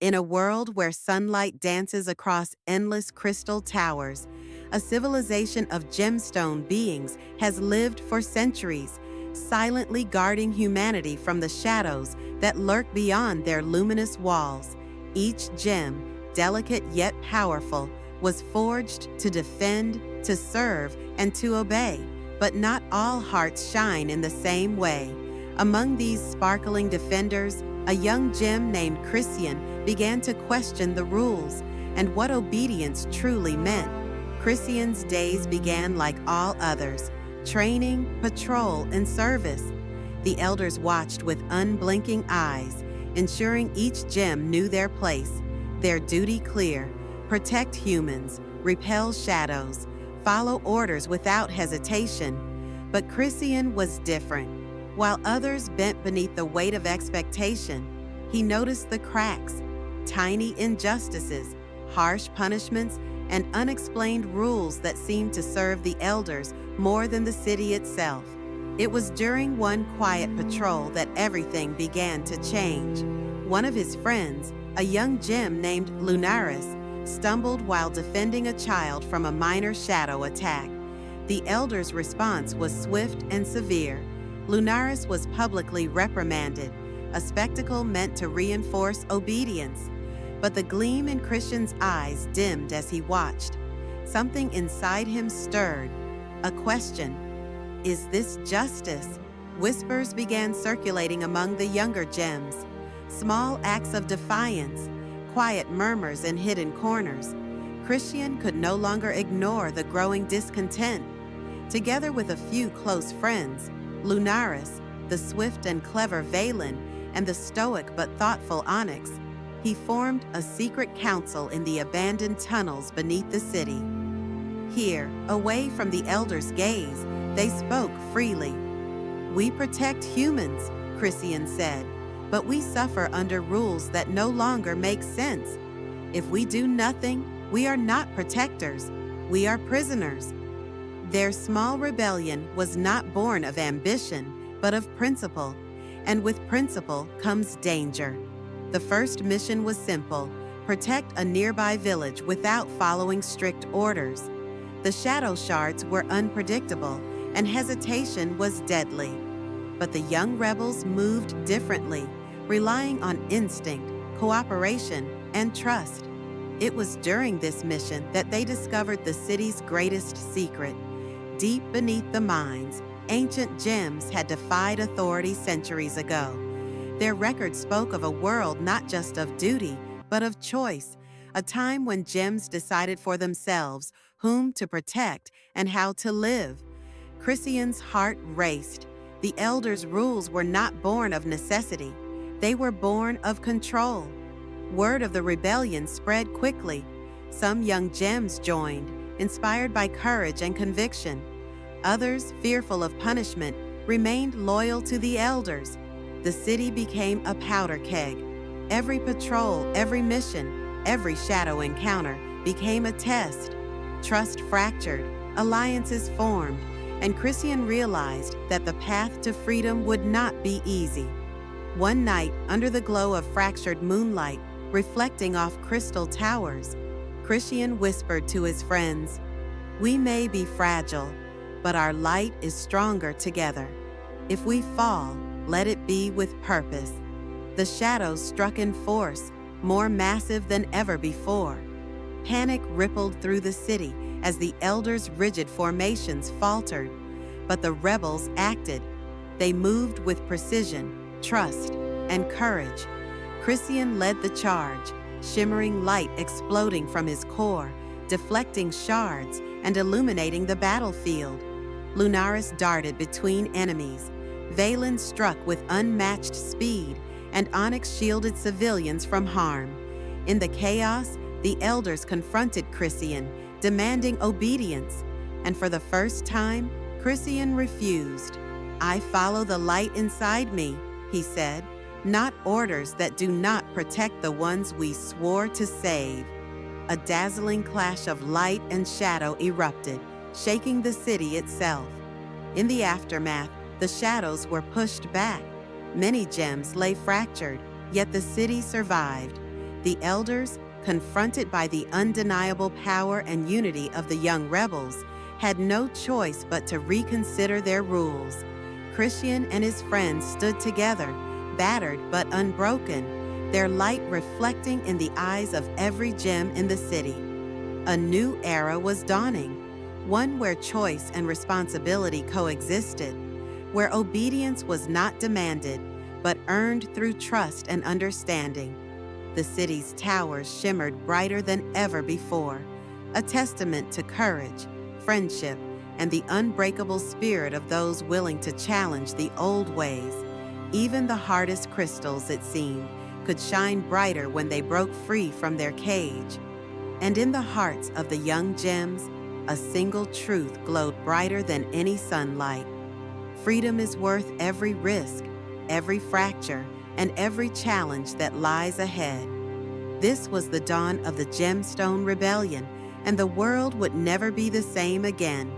In a world where sunlight dances across endless crystal towers, a civilization of gemstone beings has lived for centuries, silently guarding humanity from the shadows that lurk beyond their luminous walls. Each gem, delicate yet powerful, was forged to defend, to serve, and to obey. But not all hearts shine in the same way. Among these sparkling defenders, a young gem named Christian began to question the rules and what obedience truly meant. Christian's days began like all others: training, patrol, and service. The elders watched with unblinking eyes, ensuring each gem knew their place, their duty clear: protect humans, repel shadows, follow orders without hesitation. But Christian was different. While others bent beneath the weight of expectation, he noticed the cracks: tiny injustices, harsh punishments, and unexplained rules that seemed to serve the elders more than the city itself. It was during one quiet patrol that everything began to change. One of his friends, a young gem named Lunaris, stumbled while defending a child from a minor shadow attack. The elders' response was swift and severe. Lunaris was publicly reprimanded, a spectacle meant to reinforce obedience. But the gleam in Christian's eyes dimmed as he watched. Something inside him stirred. A question: is this justice? Whispers began circulating among the younger gems. Small acts of defiance, quiet murmurs in hidden corners. Christian could no longer ignore the growing discontent. Together with a few close friends, Lunaris, the swift and clever Valen, and the stoic but thoughtful Onyx, he formed a secret council in the abandoned tunnels beneath the city. Here, away from the elders' gaze, they spoke freely. "We protect humans," Christian said, "but we suffer under rules that no longer make sense. If we do nothing, we are not protectors. We are prisoners." Their small rebellion was not born of ambition, but of principle, and with principle comes danger. The first mission was simple: protect a nearby village without following strict orders. The shadow shards were unpredictable, and hesitation was deadly. But the young rebels moved differently, relying on instinct, cooperation, and trust. It was during this mission that they discovered the city's greatest secret. Deep beneath the mines, ancient gems had defied authority centuries ago. Their record spoke of a world not just of duty, but of choice, a time when gems decided for themselves whom to protect and how to live. Christian's heart raced. The elders' rules were not born of necessity. They were born of control. Word of the rebellion spread quickly. Some young gems joined, inspired by courage and conviction. Others, fearful of punishment, remained loyal to the elders. The city became a powder keg. Every patrol, every mission, every shadow encounter became a test. Trust fractured, alliances formed, and Christian realized that the path to freedom would not be easy. One night, under the glow of fractured moonlight, reflecting off crystal towers, Christian whispered to his friends, "We may be fragile, but our light is stronger together. If we fall, let it be with purpose." The shadows struck in force, more massive than ever before. Panic rippled through the city as the elders' rigid formations faltered. But the rebels acted. They moved with precision, trust, and courage. Christian led the charge, shimmering light exploding from his core, deflecting shards and illuminating the battlefield. Lunaris darted between enemies. Valen struck with unmatched speed, and Onyx shielded civilians from harm. In the chaos, the elders confronted Christian, demanding obedience. And for the first time, Christian refused. "I follow the light inside me," he said, "not orders that do not protect the ones we swore to save." A dazzling clash of light and shadow erupted, shaking the city itself. In the aftermath, the shadows were pushed back. Many gems lay fractured, yet the city survived. The elders, confronted by the undeniable power and unity of the young rebels, had no choice but to reconsider their rules. Christian and his friends stood together, battered but unbroken, their light reflecting in the eyes of every gem in the city. A new era was dawning, one where choice and responsibility coexisted, where obedience was not demanded, but earned through trust and understanding. The city's towers shimmered brighter than ever before, a testament to courage, friendship, and the unbreakable spirit of those willing to challenge the old ways. Even the hardest crystals, it seemed, could shine brighter when they broke free from their cage. And in the hearts of the young gems, a single truth glowed brighter than any sunlight. Freedom is worth every risk, every fracture, and every challenge that lies ahead. This was the dawn of the Gemstone Rebellion, and the world would never be the same again.